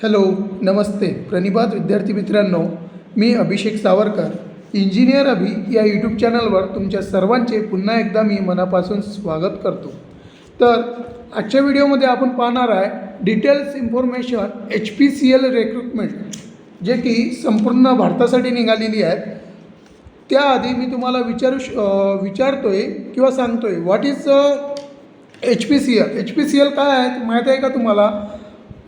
Hello, नमस्ते प्रणिपात विद्यार्थी मित्रांनो, मी अभिषेक Savarkar, engineer अभि या यूट्यूब चॅनलवर तुमच्या सर्वांचे पुन्हा एकदा मी मनापासून स्वागत करतो. तर आजच्या व्हिडिओमध्ये आपण पाहणार आहे डिटेल्स इन्फॉर्मेशन HPCL रिक्रुटमेंट, जे की संपूर्ण भारतासाठी निघालेली आहेत. त्याआधी मी तुम्हाला विचारतोय किंवा सांगतोय व्हॉट इज HPCL काय आहे माहीत आहे का तुम्हाला?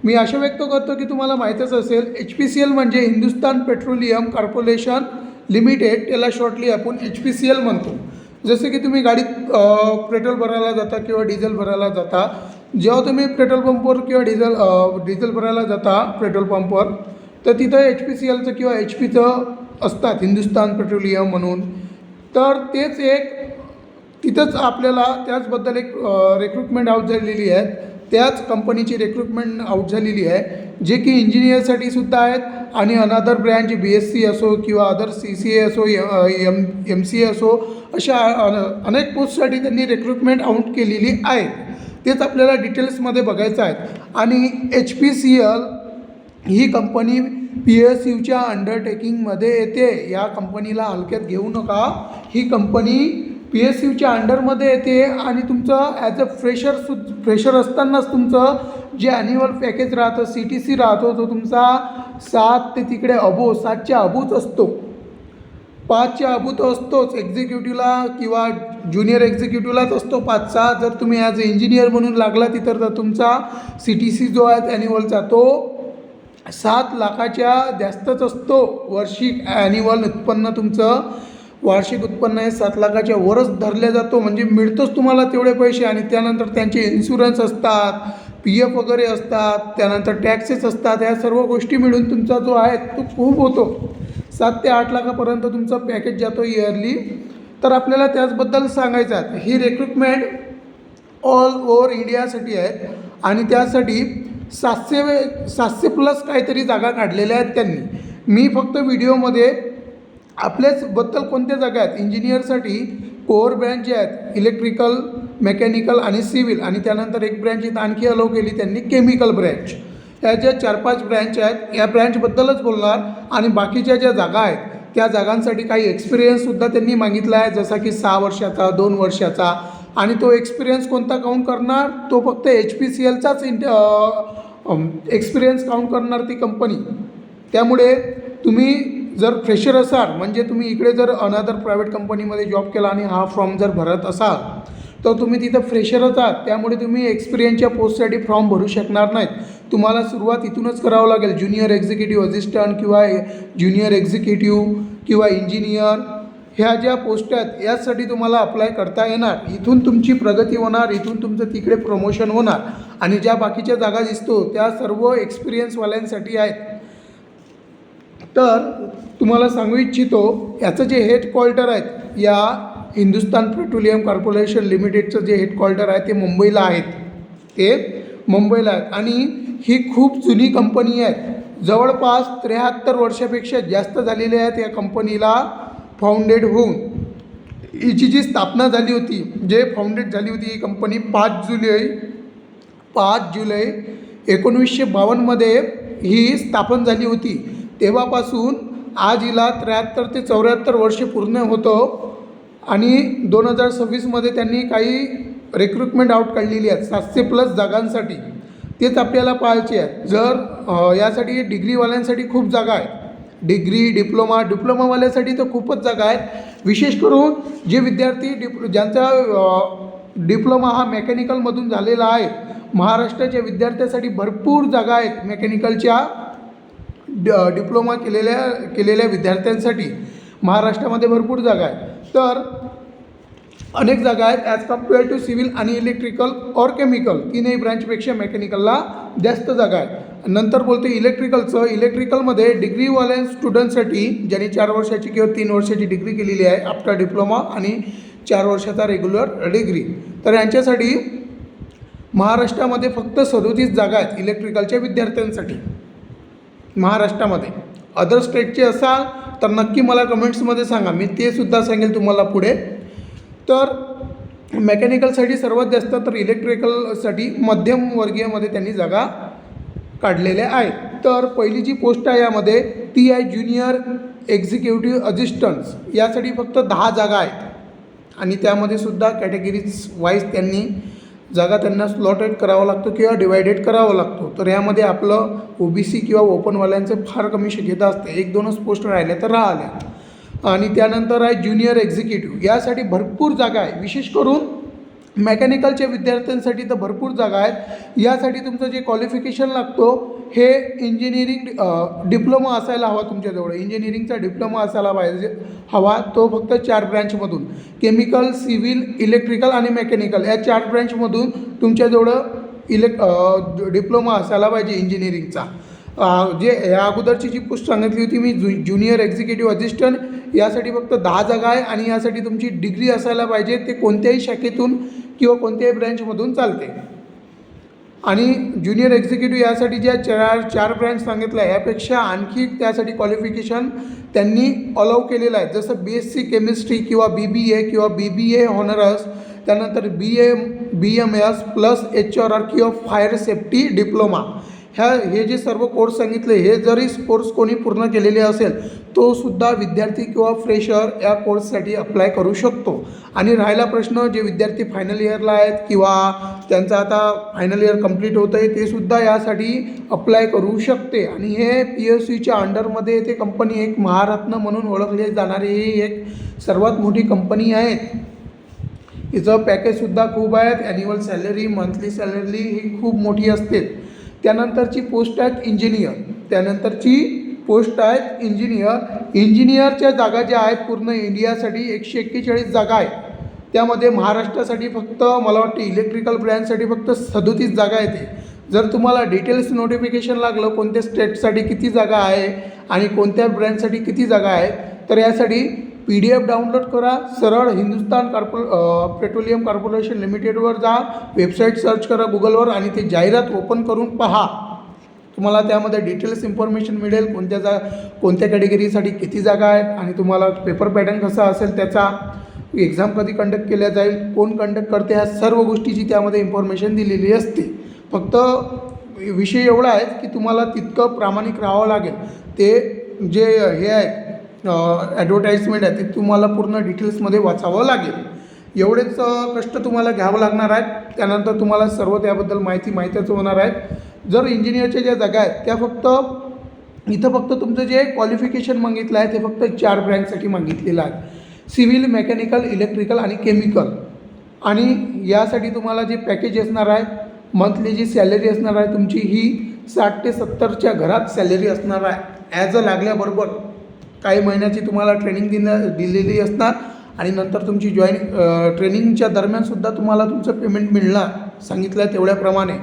मी आशा व्यक्त करतो की तुम्हाला माहीतच असेल. HPCL म्हणजे हिंदुस्तान पेट्रोलियम कॉर्पोरेशन लिमिटेड, त्याला शॉर्टली आपण HPCL म्हणतो. जसे की तुम्ही गाडीत पेट्रोल भरायला जाता किंवा डिझेल भरायला जाता, जेव्हा तुम्ही पेट्रोल पंपवर किंवा डिझेल भरायला जाता पेट्रोल पंपवर, तर तिथं HPCLचं किंवा HPचं असतात, हिंदुस्तान पेट्रोलियम म्हणून. तर तेच एक तिथंच आपल्याला त्याचबद्दल एक रिक्रुटमेंट आउट झालेली आहे. त्याच कंपनीची रिक्रुटमेंट आउट झालेली आहे, जे की इंजिनियरसाठी सुद्धा आहेत आणि अनदर ब्रँच BSc असो किंवा अदर CCA असो, MCA असो, अशा अनेक पोस्टसाठी त्यांनी रिक्रुटमेंट आउट केलेली आहे. तेच आपल्याला डिटेल्समध्ये बघायचं आहे. आणि HPCL ही कंपनी PSUच्या अंडरटेकिंगमध्ये येते. या कंपनीला हलक्यात घेऊ नका. ही कंपनी PSUच्या अंडरमध्ये येते आणि तुमचं ॲज अ फ्रेशर असतानाच तुमचं जे ॲन्युअल पॅकेज राहतं, CTC राहतो, तो तुमचा 7 ते तिकडे 7च्या अबूच असतो. 5च्या अबू तर असतोच एक्झिक्युटिव्हला किंवा ज्युनियर एक्झिक्युटिव्हलाच असतो 5चा. जर तुम्ही ॲज अ इंजिनियर म्हणून लागला तिथं, तर तुमचा CTC जो आहे ॲन्युअलचा, तो 7 लाखाच्या जास्तच असतो. वार्षिक ॲन्युअल उत्पन्न तुमचं वार्षिक उत्पन्न हे 7 लाखाच्या वरच धरले जातो. म्हणजे मिळतोच तुम्हाला तेवढे पैसे. आणि त्यानंतर त्यांचे इन्शुरन्स असतात, PF वगैरे असतात, त्यानंतर टॅक्सेस असतात. या सर्व गोष्टी मिळून तुमचा जो आहे तो खूप होतो. 7 ते 8 लाखापर्यंत तुमचं पॅकेज जातो इयरली. तर आपल्याला त्याचबद्दल सांगायचं आहे. ही रिक्रुटमेंट ऑल ओव्हर इंडियासाठी आहे आणि त्यासाठी 700 प्लस काहीतरी जागा काढलेल्या आहेत त्यांनी. मी फक्त व्हिडिओमध्ये आपल्याचबद्दल कोणत्या जागा आहेत इंजिनियरसाठी, कोअर ब्रँच जे आहेत इलेक्ट्रिकल, मेकॅनिकल आणि सिव्हिल, आणि त्यानंतर एक ब्रँच इथं आणखी अलाउ केली त्यांनी, केमिकल ब्रँच. या ज्या 4-5 ब्रँच आहेत या ब्रँचबद्दलच बोलणार. आणि बाकीच्या ज्या जागा आहेत त्या जागांसाठी काही एक्सपिरियन्ससुद्धा त्यांनी मागितला आहे, जसा की 6 वर्षाचा, 2 वर्षाचा. आणि तो एक्सपिरियन्स कोणता काउंट करणार? तो फक्त HPCLचाच एक्सपिरियन्स काउंट करणार ती कंपनी. त्यामुळे तुम्ही जर फ्रेशर असाल, म्हणजे तुम्ही इकडे जर अनदर प्रायव्हेट कंपनीमध्ये जॉब केला आणि हा फॉर्म जर भरत असाल, तर तुम्ही तिथं फ्रेशरच आहात. त्यामुळे तुम्ही एक्सपिरियन्सच्या पोस्टसाठी फॉर्म भरू शकणार नाहीत. तुम्हाला सुरुवात इथूनच करावं लागेल. ज्युनियर एक्झिक्युटिव्ह असिस्टंट किंवा ज्युनियर एक्झिक्युटिव्ह किंवा इंजिनियर, ह्या ज्या पोस्ट आहेत यासाठी तुम्हाला अप्लाय करता येणार. इथून तुमची प्रगती होणार, इथून तुमचं तिकडे प्रमोशन होणार. आणि ज्या बाकीच्या जागा दिसतो त्या सर्व एक्सपिरियन्सवाल्यांसाठी आहेत. तर तुम्हाला सांगू इच्छितो, याचं जे हेडक्वार्टर आहेत या हिंदुस्तान पेट्रोलियम कॉर्पोरेशन लिमिटेडचं जे हेडक्वार्टर आहे ते मुंबईला आहेत. आणि ही खूप जुनी कंपनी आहे. जवळपास 73 वर्षापेक्षा जास्त झालेले आहेत या कंपनीला फाउंडेड होऊन. हिची जी स्थापना झाली होती, जे फाउंडेड झाली होती ही कंपनी 5 जुलै 1952 ही स्थापन झाली होती. तेव्हापासून आज हिला 73 ते 74 वर्षे पूर्ण होतं. आणि 2026 त्यांनी काही रिक्रुटमेंट आउट काढलेली आहेत 700 प्लस जागांसाठी. तेच आपल्याला पाहायचे आहेत. जर यासाठी डिग्रीवाल्यांसाठी खूप जागा आहेत, डिग्री, डिप्लोमावाल्यासाठी तर खूपच जागा आहेत. विशेष करून जे विद्यार्थी ज्यांचा डिप्लोमा हा मेकॅनिकलमधून झालेला आहे, महाराष्ट्राच्या विद्यार्थ्यांसाठी भरपूर जागा आहेत. मेकॅनिकलच्या डिप्लोमा केलेल्या विद्यार्थ्यांसाठी महाराष्ट्रामध्ये भरपूर जागा आहेत. तर अनेक जागा आहेत ॲज कम्पेअर टू सिव्हिल आणि इलेक्ट्रिकल और केमिकल. तीनही ब्रँचपेक्षा मेकॅनिकलला जास्त जागा आहेत. नंतर बोलतो इलेक्ट्रिकलचं. इलेक्ट्रिकलमध्ये डिग्रीवाल्या स्टुडंटसाठी ज्यांनी 4 वर्षाची किंवा 3 वर्षाची डिग्री केलेली आहे आफ्टर डिप्लोमा आणि 4 वर्षाचा रेग्युलर डिग्री, तर यांच्यासाठी महाराष्ट्रामध्ये फक्त 37 जागा आहेत इलेक्ट्रिकलच्या विद्यार्थ्यांसाठी महाराष्ट्रामध्ये. अदर स्टेटचे असाल तर नक्की मला कमेंट्समध्ये सांगा, मी ते सुद्धा सांगेल तुम्हाला पुढे. तर मेकॅनिकलसाठी सर्वात जास्त, तर इलेक्ट्रिकलसाठी मध्यमवर्गीयमध्ये त्यांनी जागा काढलेल्या आहेत. तर पहिली जी पोस्ट आहे यामध्ये ती आहे ज्युनियर एक्झिक्युटिव्ह असिस्टंट्स. यासाठी फक्त 10 जागा आहेत आणि त्यामध्ये सुद्धा कॅटेगरीज वाईज त्यांनी जागा त्यांना स्लॉटेड करावा लागतो किंवा डिवायडेड करावा लागतो. तर यामध्ये आपलं OBC किंवा ओपनवाल्यांचं फार कमी शक्यता असते. 1-2च पोस्ट राहिल्या तर राहिल्या. आणि त्यानंतर आहे ज्युनियर एक्झिक्युटिव्ह. यासाठी भरपूर जागा आहे, विशेष करून मेकॅनिकलच्या विद्यार्थ्यांसाठी तर भरपूर जागा आहेत. यासाठी तुमचं जे क्वालिफिकेशन लागतो हे इंजिनिअरिंग डिप्लोमा असायला हवा तुमच्याजवळ. इंजिनिअरिंगचा डिप्लोमा असायला पाहिजे हवा. तो फक्त 4 ब्रँचमधून केमिकल, सिव्हिल, इलेक्ट्रिकल आणि मेकॅनिकल या 4 ब्रँचमधून तुमच्याजवळ डिप्लोमा असायला पाहिजे इंजिनिअरिंगचा. जे या अगोदरची जी पोस्ट सांगितली होती मी ज्युनियर एक्झिक्युटिव्ह असिस्टंट यासाठी फक्त 10 जागा आहे आणि यासाठी तुमची डिग्री असायला पाहिजे. ते कोणत्याही शाखेतून किंवा कोणत्याही ब्रँचमधून चालते. आणि ज्युनियर एक्झिक्युटिव्ह यासाठी ज्या 4 ब्रँच सांगितल्या यापेक्षा आणखी त्यासाठी क्वालिफिकेशन त्यांनी अलाउ केलेलं आहे. जसं BSc केमिस्ट्री किंवा BBA किंवा BBA ऑनर्स, त्यानंतर BMS प्लस HRR किंवा फायर सेफ्टी डिप्लोमा. हे जे सर्व कोर्स सांगितले हे जरी कोर्स कोणी पूर्ण केलेले असेल तो सुद्धा विद्यार्थी किंवा फ्रेशर या कोर्ससाठी अप्लाय करू शकतो. आणि राहिला प्रश्न जे विद्यार्थी फायनल इयरला आहेत किंवा त्यांचं आता फायनल इयर कंप्लीट होतं आहे ते सुद्धा यासाठी अप्लाय करू शकते. आणि हे PSUच्या अंडरमध्ये ते कंपनी एक महारत्न म्हणून ओळखले जाणारी ही एक सर्वात मोठी कंपनी आहे. हिचं पॅकेजसुद्धा खूप आहेत. ॲन्युअल सॅलरी, मंथली सॅलरी ही खूप मोठी असते. त्यानंतरची पोस्ट आहेत इंजिनियर. त्यानंतरची पोस्ट आहेत इंजिनियरच्या जागा ज्या आहेत पूर्ण इंडियासाठी 141 जागा आहेत. त्यामध्ये महाराष्ट्रासाठी फक्त मला वाटते इलेक्ट्रिकल ब्रँचसाठी फक्त 37 जागा येते. जर तुम्हाला डिटेल्स नोटिफिकेशन लागलं कोणत्या स्टेटसाठी किती जागा आहे आणि कोणत्या ब्रँचसाठी किती जागा आहे तर यासाठी PDF डाउनलोड करा. सरळ हिंदुस्तान पेट्रोलियम कॉर्पोरेशन लिमिटेडवर जा, वेबसाईट सर्च करा गुगलवर आणि ते जाहिरात ओपन करून पहा. तुम्हाला त्यामध्ये डिटेल्स इन्फॉर्मेशन मिळेल कोणत्या कॅटेगरीसाठी किती जागा आहेत आणि तुम्हाला पेपर पॅटर्न कसा असेल, त्याचा एक्झाम कधी कंडक्ट केल्या जाईल, कोण कंडक्ट करते, ह्या सर्व गोष्टीची त्यामध्ये इन्फॉर्मेशन दिलेली असते. फक्त विषय एवढा आहे की तुम्हाला तितकं प्रामाणिक राहावं लागेल. ते जे हे आहे ॲडव्हर्टाईजमेंट आहे ते तुम्हाला पूर्ण डिटेल्समध्ये वाचावं लागेल. एवढेच कष्ट तुम्हाला घ्यावं लागणार आहेत. त्यानंतर तुम्हाला सर्व त्याबद्दल माहितीच होणार आहेत. जर इंजिनियरच्या ज्या जागा आहेत त्या इथं फक्त तुमचं जे क्वालिफिकेशन मागितलं आहे ते फक्त 4 ब्रँचसाठी मागितलेलं आहे. सिव्हिल, मेकॅनिकल, इलेक्ट्रिकल आणि केमिकल. आणि यासाठी तुम्हाला जे पॅकेज असणार आहे, मंथली जी सॅलरी असणार आहे तुमची ही 60 ते 70च्या घरात सॅलरी असणार आहे. ॲज अ लागल्याबरोबर काही महिन्याची तुम्हाला ट्रेनिंग दिलेली असणार आणि नंतर तुमची ट्रेनिंगच्या दरम्यानसुद्धा तुम्हाला तुमचं पेमेंट मिळणार सांगितलं आहे तेवढ्याप्रमाणे.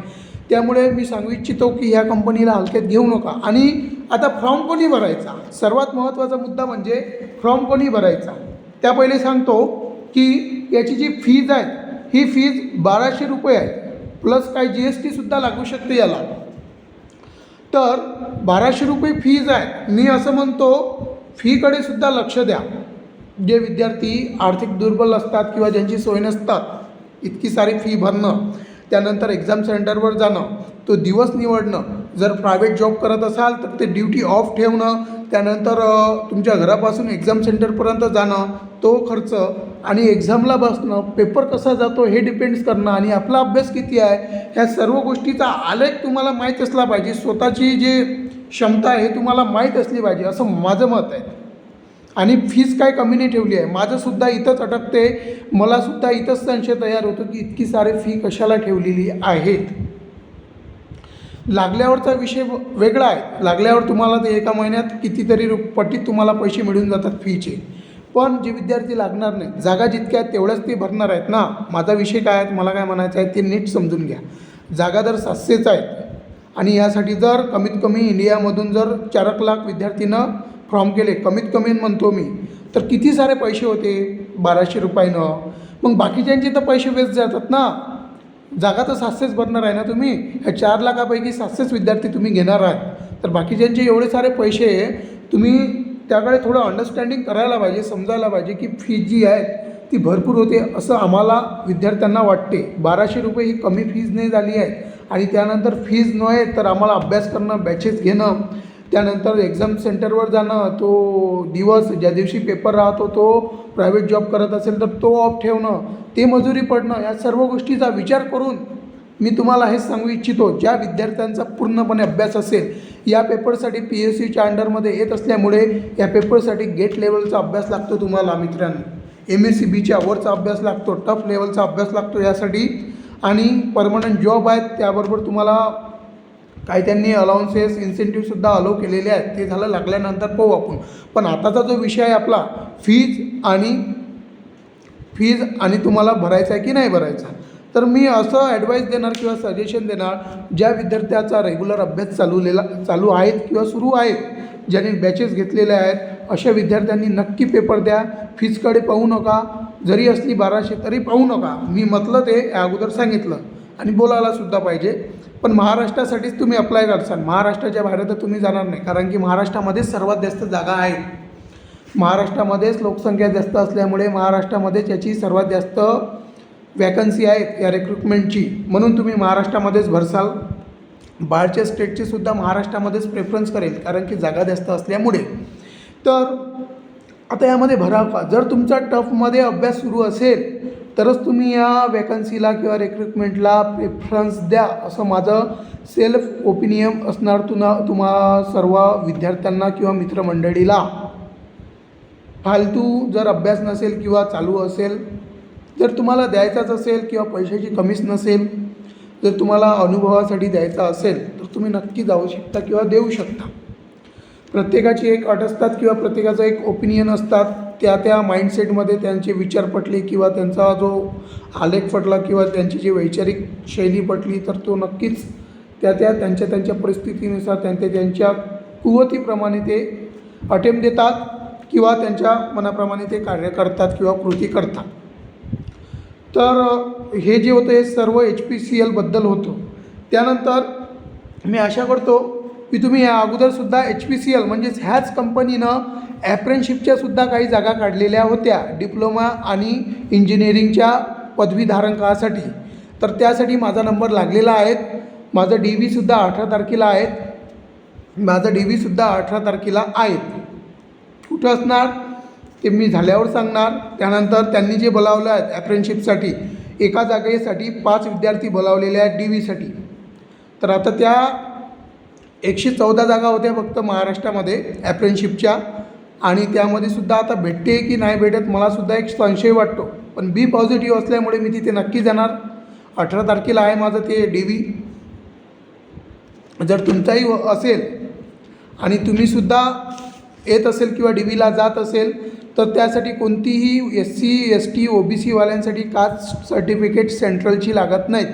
त्यामुळे मी सांगू इच्छितो की ह्या कंपनीला हलक्यात घेऊ नका. आणि आता फॉर्म कोणी भरायचा, सर्वात महत्त्वाचा मुद्दा म्हणजे फॉर्म कोणी भरायचा. त्या पहिले सांगतो की याची जी फीज आहे ही फीज 1200 रुपये आहे, प्लस काही GSTसुद्धा लागू शकते याला. तर 1200 रुपये फीज आहे. मी असं म्हणतो फीकडे सुद्धा लक्ष द्या. जे विद्यार्थी आर्थिक दुर्बल असतात किंवा ज्यांची सोय नसतात इतकी सारी फी भरणं, त्यानंतर एक्झाम सेंटरवर जाणं, तो दिवस निवडणं, जर प्रायव्हेट जॉब करत असाल तर ते ड्युटी ऑफ ठेवणं, त्यानंतर तुमच्या घरापासून एक्झाम सेंटरपर्यंत जाणं, तो खर्च आणि एक्झामला बसणं, पेपर कसा जातो हे डिपेंड्स करणं आणि आपला अभ्यास किती आहे ह्या सर्व गोष्टीचा आलेख तुम्हाला माहीत असला पाहिजे. स्वतःची जी क्षमता आहे हे तुम्हाला माहीत असली पाहिजे असं माझं मत आहे. आणि फीज काय कमी नाही ठेवली आहे. माझंसुद्धा इथंच अटकते. मलासुद्धा इथंच संशय तयार होतो की इतकी सारी फी कशाला ठेवलेली आहेत. लागल्यावरचा विषय वेगळा आहे. लागल्यावर तुम्हाला ते एका महिन्यात कितीतरी पटीत तुम्हाला पैसे मिळून जातात फीचे. पण जे विद्यार्थी लागणार नाही, जागा जितक्या आहेत तेवढ्याच ते भरणार आहेत ना. माझा विषय काय आहे, मला काय म्हणायचं आहे ते नीट समजून घ्या. जागा दर 700च आहेत आणि यासाठी जर कमीत कमी इंडियामधून जर 4 लाख विद्यार्थीनं फॉर्म केले, कमीत कमी म्हणतो मी, तर किती सारे पैसे होते 1200 रुपयानं. मग बाकीच्यांचे तर पैसे वेस्ट जातात ना. जागा तर 700च भरणार आहे ना तुम्ही. ह्या 4 लाखापैकी 700च विद्यार्थी तुम्ही घेणार आहात. तर बाकीच्यांचे एवढे सारे पैसे तुम्ही त्याकडे थोडं अंडरस्टँडिंग करायला पाहिजे, समजायला पाहिजे की फीज जी आहे ती भरपूर होते असं आम्हाला विद्यार्थ्यांना वाटते. 1200 रुपये ही कमी फीज नाही झाली आहे आणि त्यानंतर फीज नव्हे तर आम्हाला अभ्यास करणं, बॅचेस घेणं, त्यानंतर एक्झाम सेंटरवर जाणं, तो दिवस ज्या दिवशी पेपर राहतो तो प्रायव्हेट जॉब करत असेल तर तो ऑफ ठेवणं, ते मजुरी पडणं, या सर्व गोष्टीचा विचार करून मी तुम्हाला हेच सांगू इच्छितो, ज्या विद्यार्थ्यांचा पूर्णपणे अभ्यास असेल, या पेपरसाठी PSUच्या अंडरमध्ये येत असल्यामुळे या पेपरसाठी गेट लेवलचा अभ्यास लागतो तुम्हाला मित्रांनो, MSCBच्या वरचा अभ्यास लागतो, टफ लेवलचा अभ्यास लागतो यासाठी, आणि परमनंट जॉब आहेत त्याबरोबर तुम्हाला काही त्यांनी अलाउन्सेस, इन्सेंटिव्हसुद्धा अलाउ केलेले आहेत, ते झालं लागल्यानंतर पाहू आपण. पण आताचा जो विषय आहे आपला फीज आणि तुम्हाला भरायचा आहे की नाही भरायचा, तर मी असं ॲडवाईस देणार किंवा सजेशन देणार, ज्या विद्यार्थ्याचा रेग्युलर अभ्यास चालू आहेत किंवा सुरू आहेत, ज्यांनी बॅचेस घेतलेले आहेत, अशा विद्यार्थ्यांनी नक्की पेपर द्या. फीजकडे पाहू नका, जरी असली 1200 तरी पाहू नका. मी म्हटलं ते अगोदर सांगितलं आणि बोलायलासुद्धा पाहिजे. पण महाराष्ट्रासाठीच तुम्ही अप्लाय करसाल, महाराष्ट्राच्या बाहेर तर तुम्ही जाणार नाही, कारण की महाराष्ट्रामध्येच सर्वात जास्त जागा आहेत, महाराष्ट्रामध्येच लोकसंख्या जास्त असल्यामुळे महाराष्ट्रामध्येच याची सर्वात जास्त वॅकन्सी आहेत या रिक्रुटमेंटची, म्हणून तुम्ही महाराष्ट्रामध्येच भरसाल. बाहेरच्या स्टेटची सुद्धा महाराष्ट्रामध्येच प्रेफरन्स करेल, कारण की जागा जास्त असल्यामुळे. तर आता यामध्ये भरा का, जर तुमचा टफमध्ये अभ्यास सुरू असेल तरच तुम्ही या वॅकन्सीला किंवा रिक्रुटमेंटला प्रेफरन्स द्या, असं माझं सेल्फ ओपिनियन असणार तुम्हा सर्व विद्यार्थ्यांना किंवा मित्रमंडळीला. फालतू जर अभ्यास नसेल किंवा चालू असेल, जर तुम्हाला द्यायचाच असेल किंवा पैशाची कमीच नसेल, जर तुम्हाला अनुभवासाठी द्यायचा असेल तर तुम्ही नक्की जाऊ शकता किंवा देऊ शकता. प्रत्येकाची एक अट असतात किंवा प्रत्येकाचं एक ओपिनियन असतात, त्या माइंडसेटमध्ये त्यांचे विचार पटले किंवा त्यांचा जो आलेख पटला किंवा त्यांची जी वैचारिक शैली पटली, तर तो नक्कीच त्यांच्या परिस्थितीनुसार त्यांच्या कुवतीप्रमाणे ते अटेम्प्ट देतात किंवा त्यांच्या मनाप्रमाणे ते कार्य करतात किंवा कृती करतात. तर हे जे होतं हे सर्व HPCLबद्दल होतं. त्यानंतर मी आशा करतो की तुम्ही या अगोदरसुद्धा HPCL म्हणजेच ह्याच कंपनीनं ॲप्रेंशिपच्यासुद्धा काही जागा काढलेल्या होत्या डिप्लोमा आणि इंजिनिअरिंगच्या पदवीधारकासाठी. तर त्यासाठी माझा नंबर लागलेला आहे. माझं DVसुद्धा 18 तारखेला आहेत. कुठं असणार ते मी झाल्यावर सांगणार. त्यानंतर त्यांनी जे बोलावलं आहे ॲप्रेंशिपसाठी, एका जागेसाठी 5 विद्यार्थी बोलावलेले आहेत DVसाठी. तर आता त्या 114 जागा होत्या फक्त महाराष्ट्रामध्ये ॲप्रेंशिपच्या, आणि त्यामध्ये सुद्धा आता भेटते की नाही भेटत मलासुद्धा एक संशय वाटतो. पण बी पॉझिटिव्ह असल्यामुळे मी तिथे नक्की जाणार. 18 तारखेला आहे माझं ते DV. जर तुमचाही असेल आणि तुम्हीसुद्धा येत असेल किंवा DVला जात असेल तर त्यासाठी कोणतीही SC ST OBC वाल्यांसाठी कास्ट सर्टिफिकेट सेंट्रलची लागत नाहीत.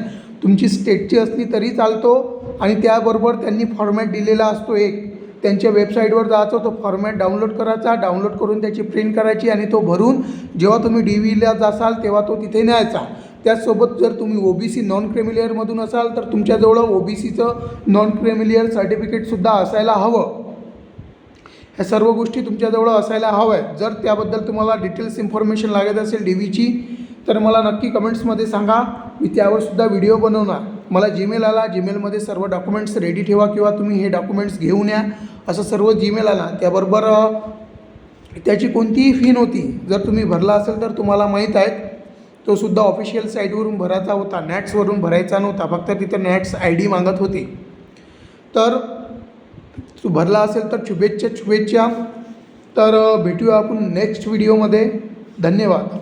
तुमची स्टेटची असली तरी चालतो. आणि त्याबरोबर त्यांनी फॉर्मॅट दिलेला असतो एक, त्यांच्या वेबसाईटवर जायचं, तो फॉर्मॅट डाउनलोड करायचा, डाउनलोड करून त्याची प्रिंट करायची आणि तो भरून जेव्हा तुम्ही DVला जासाल तेव्हा तो तिथे न्यायचा. त्याचसोबत जर तुम्ही OBC नॉन क्रिमिलियरमधून असाल तर तुमच्याजवळ OBCचं नॉन क्रिमिलियर सर्टिफिकेटसुद्धा असायला हवं. ह्या सर्व गोष्टी तुमच्याजवळ असायला हव्या आहेत. जर त्याबद्दल तुम्हाला डिटेल्स इन्फॉर्मेशन लागत असेल DVची तर मला नक्की कमेंट्समध्ये सांगा, मी त्यावरसुद्धा व्हिडिओ बनवणार. मला जीमेल आला, जीमेलमध्ये सर्व डॉक्युमेंट्स रेडी ठेवा किंवा तुम्ही हे डॉक्युमेंट्स घेऊन या असं सर्व जीमेल आला. त्याबरोबर त्याची कोणतीही फी नव्हती. जर तुम्ही भरला असेल तर तुम्हाला माहीत आहे, तो सुद्धा ऑफिशियल साईटवरून भरायचा होता, नॅट्सवरून भरायचा नव्हता. फक्त तिथं नॅट्स ID मागत होते. तर तू भरला असेल तर शुभेच्छा. तर भेटूया आपण नेक्स्ट व्हिडिओमध्ये. धन्यवाद.